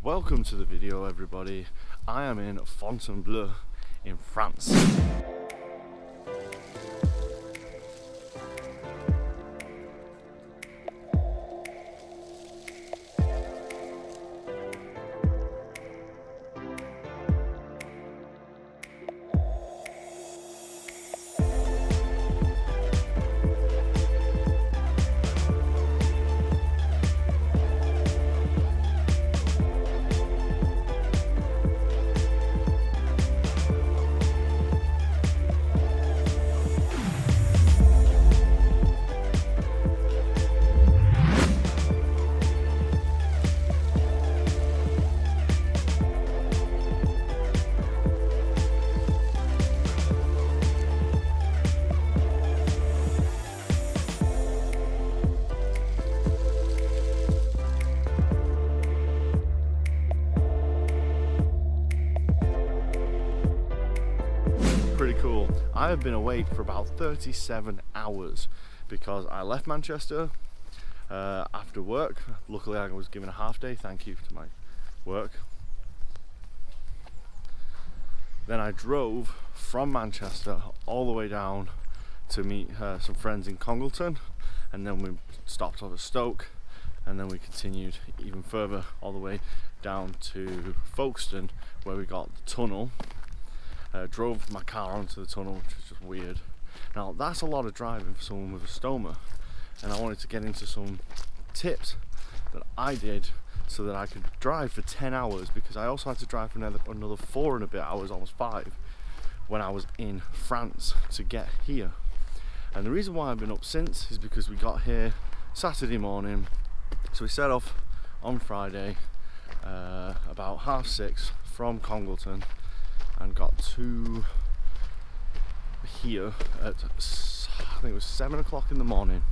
Welcome to the video, everybody. I am in Fontainebleau in France. Pretty cool. I have been awake for about 37 hours because I left Manchester after work. Luckily I was given a half day, thank you to my work. Then I drove from Manchester all the way down to meet some friends in Congleton, and then we stopped off at Stoke, and then we continued even further all the way down to Folkestone, where we got the tunnel. Drove my car onto the tunnel, which was just weird. Now that's a lot of driving for someone with a stoma, and I wanted to get into some tips that I did so that I could drive for 10 hours, because I also had to drive for another 4 and a bit hours, almost 5, when I was in France to get here. And the reason why I've been up since is because we got here Saturday morning, so we set off on Friday about 6:30 from Congleton, and got to here at, I think it was 7 o'clock in the morning.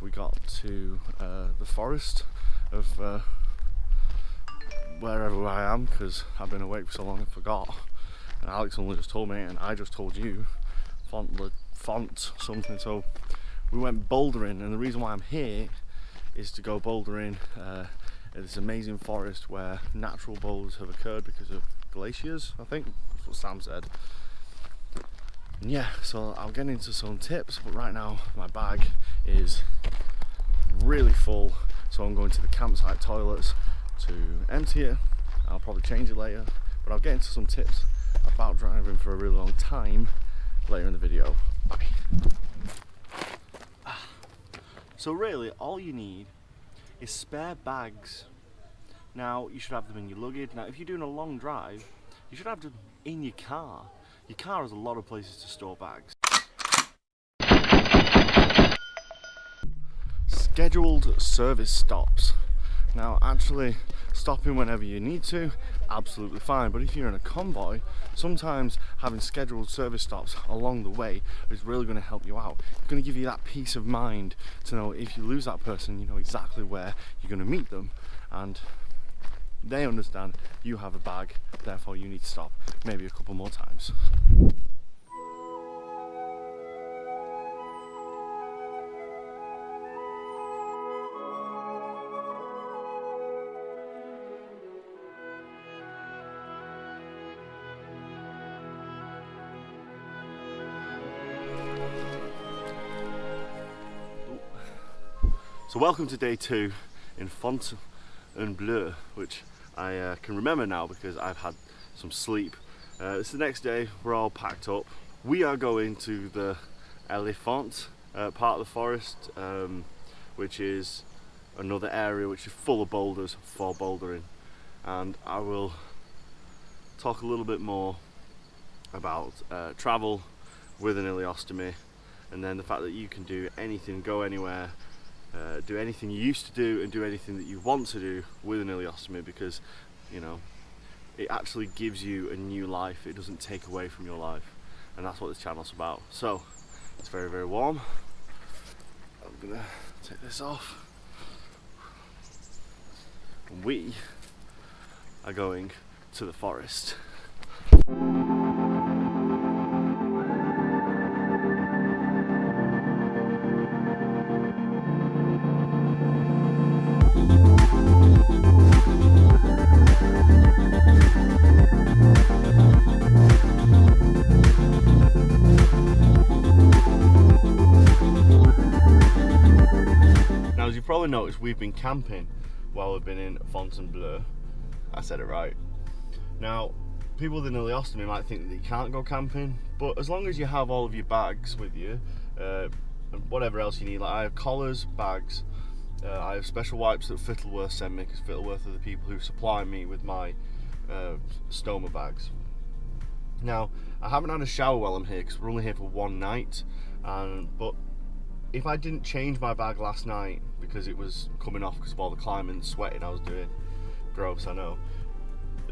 We got to the forest of wherever I am, because I've been awake for so long I forgot, and Alex only just told me and I just told you font something. So we went bouldering, and the reason why I'm here is to go bouldering in this amazing forest where natural boulders have occurred because of glaciers, I think that's what Sam said. And yeah, so I'll get into some tips, but right now my bag is really full, so I'm going to the campsite toilets to empty it. I'll probably change it later, but I'll get into some tips about driving for a really long time later in the video. Bye. So really all you need is spare bags. Now, you should have them in your luggage. Now, if you're doing a long drive, you should have them in your car. Your car has a lot of places to store bags. Scheduled service stops. Now, actually stopping whenever you need to, absolutely fine. But if you're in a convoy, sometimes having scheduled service stops along the way is really going to help you out. It's going to give you that peace of mind to know if you lose that person, you know exactly where you're going to meet them. And they understand you have a bag, therefore you need to stop maybe a couple more times. So welcome to day 2 in Fontainebleau, which I can remember now because I've had some sleep. It's the next day, we're all packed up. We are going to the Ileostomy part of the forest, which is another area which is full of boulders for bouldering. And I will talk a little bit more about travel with an ileostomy, and then the fact that you can do anything, go anywhere, do anything you used to do and do anything that you want to do with an ileostomy, because you know it actually gives you a new life. It doesn't take away from your life, and that's what this channel's about. So it's very, very warm. I'm gonna take this off, and we are going to the forest. noticed we've been camping while we've been in Fontainebleau. I said it right. Now, people with an ileostomy might think that you can't go camping, but as long as you have all of your bags with you, and whatever else you need, like I have collars, bags, I have special wipes that Fontainebleau send me, because Fontainebleau are the people who supply me with my stoma bags. Now, I haven't had a shower while I'm here, because we're only here for one night, but if I didn't change my bag last night, because it was coming off because of all the climbing and sweating I was doing, gross, I know,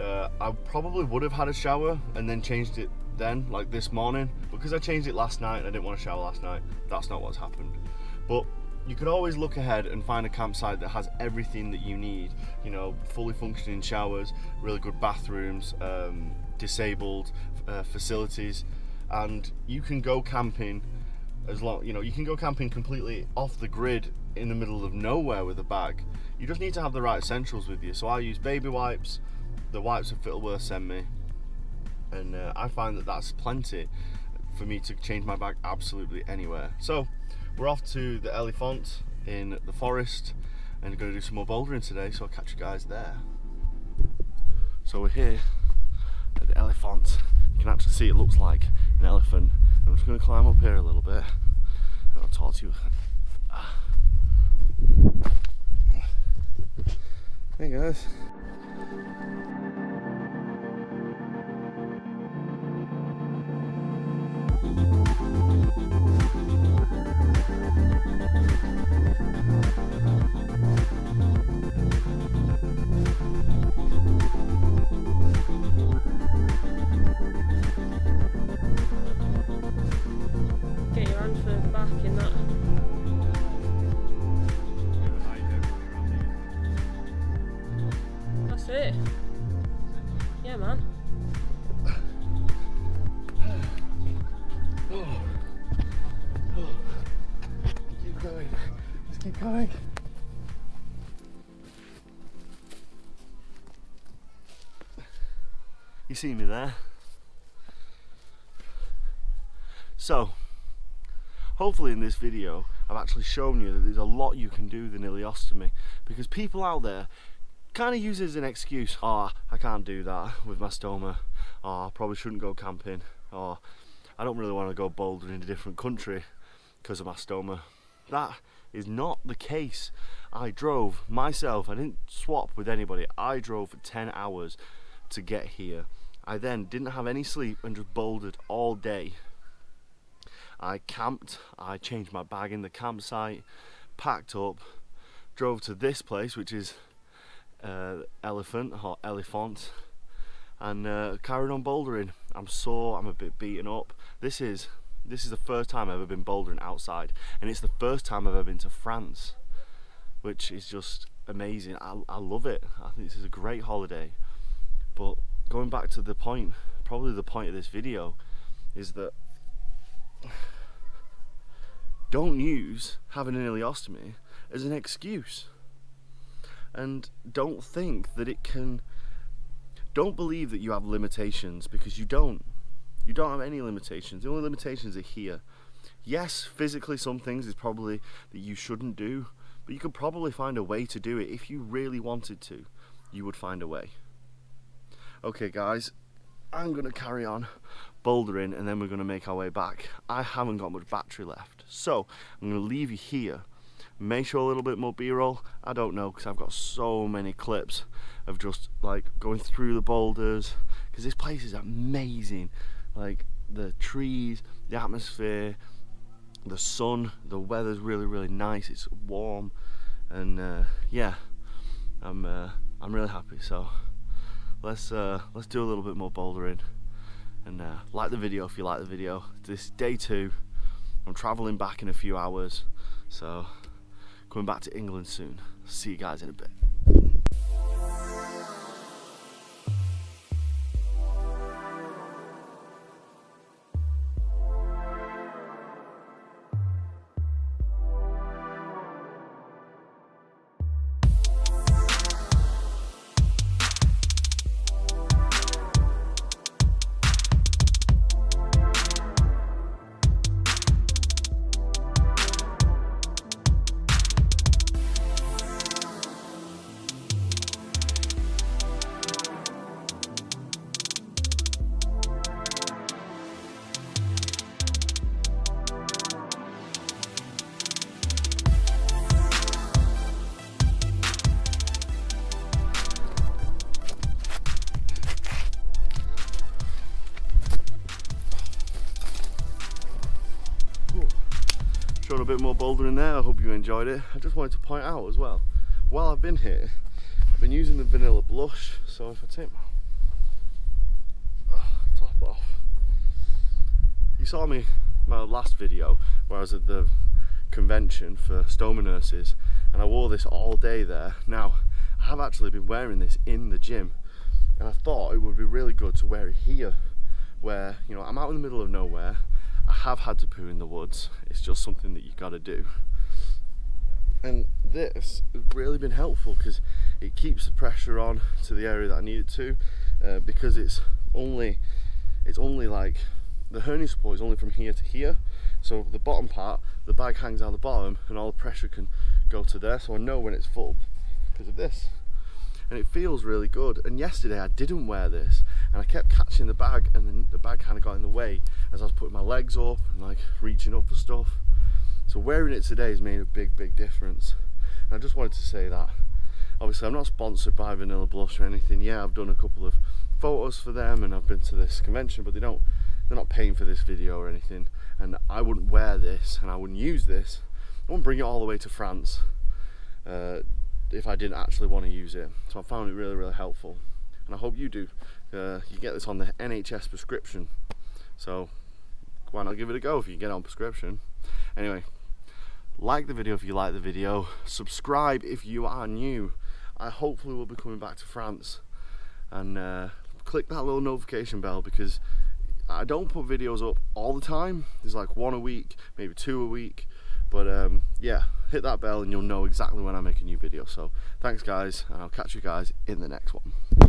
I probably would have had a shower and then changed it then, like this morning. Because I changed it last night and I didn't want to shower last night, that's not what's happened. But you could always look ahead and find a campsite that has everything that you need, you know, fully functioning showers, really good bathrooms, disabled facilities, and you can go camping as long, you know, you can go camping completely off the grid in the middle of nowhere with a bag. You just need to have the right essentials with you. So I use baby wipes, the wipes that Fontainebleau send me, and I find that that's plenty for me to change my bag absolutely anywhere. So we're off to the Elephant in the forest and we're going to do some more bouldering today, so I'll catch you guys there. So we're here at the Elephant. You can actually see it looks like an elephant. I'm just going to climb up here a little bit and I'll talk to you. Hey guys. Get your hand for back in that. That's it. Yeah, man. Keep going. Just keep going. You see me there? So, hopefully in this video I've actually shown you that there's a lot you can do with an ileostomy, because people out there kind of use it as an excuse. Oh, I can't do that with my stoma. Oh, I probably shouldn't go camping. Or I don't really want to go bouldering in a different country because of my stoma. That is not the case. I drove myself, I didn't swap with anybody. I drove for 10 hours to get here. I then didn't have any sleep and just bouldered all day. I camped, I changed my bag in the campsite, packed up, drove to this place, which is Elephant, and carried on bouldering. I'm sore, I'm a bit beaten up. This is the first time I've ever been bouldering outside, and it's the first time I've ever been to France, which is just amazing. I love it. I think this is a great holiday. But going back to the point, probably the point of this video, is that don't use having an ileostomy as an excuse, and don't think that it can. Don't believe that you have limitations, because you don't. You don't have any limitations. The only limitations are here. Yes, physically some things is probably that you shouldn't do, but you could probably find a way to do it. If you really wanted to, you would find a way. Okay guys, I'm going to carry on bouldering and then we're going to make our way back. I haven't got much battery left, so I'm going to leave you here. May show a little bit more b-roll, I don't know, because I've got so many clips of just like going through the boulders, because this place is amazing. Like the trees, the atmosphere, the sun, the weather's really nice, it's warm, and yeah, I'm really happy. So let's do a little bit more bouldering, and like the video if you like the video. This is day 2. I'm traveling back in a few hours, so coming back to England soon. See you guys in a bit. bit more bouldering there. I hope you enjoyed it. I just wanted to point out as well, while I've been here, I've been using the vanilla blush. So if I take my top off, you saw my last video where I was at the convention for stoma nurses, and I wore this all day there. Now I have actually been wearing this in the gym, and I thought it would be really good to wear it here, where, you know, I'm out in the middle of nowhere. I have had to poo in the woods. It's just something that you got to do. And this has really been helpful because it keeps the pressure on to the area that I need it to, because it's only like, the hernia support is only from here to here. So the bottom part, the bag hangs out the bottom and all the pressure can go to there. So I know when it's full because of this. And it feels really good. And yesterday I didn't wear this and I kept catching the bag, and then the bag kind of got in the way as I was putting my legs up and like reaching up for stuff. So wearing it today has made a big difference. And I just wanted to say that. Obviously I'm not sponsored by Vanilla Blush or anything. Yeah, I've done a couple of photos for them and I've been to this convention, but they're not paying for this video or anything. And I wouldn't wear this and I wouldn't use this. I wouldn't bring it all the way to France if I didn't actually want to use it. So I found it really helpful, and I hope you do. You get this on the NHS prescription, so why not give it a go if you can get it on prescription. Anyway, like the video if you like the video, subscribe if you are new. I hopefully will be coming back to France, and click that little notification bell, because I don't put videos up all the time. There's like 1 a week, maybe 2 a week, but yeah, hit that bell and you'll know exactly when I make a new video. So thanks guys, and I'll catch you guys in the next one.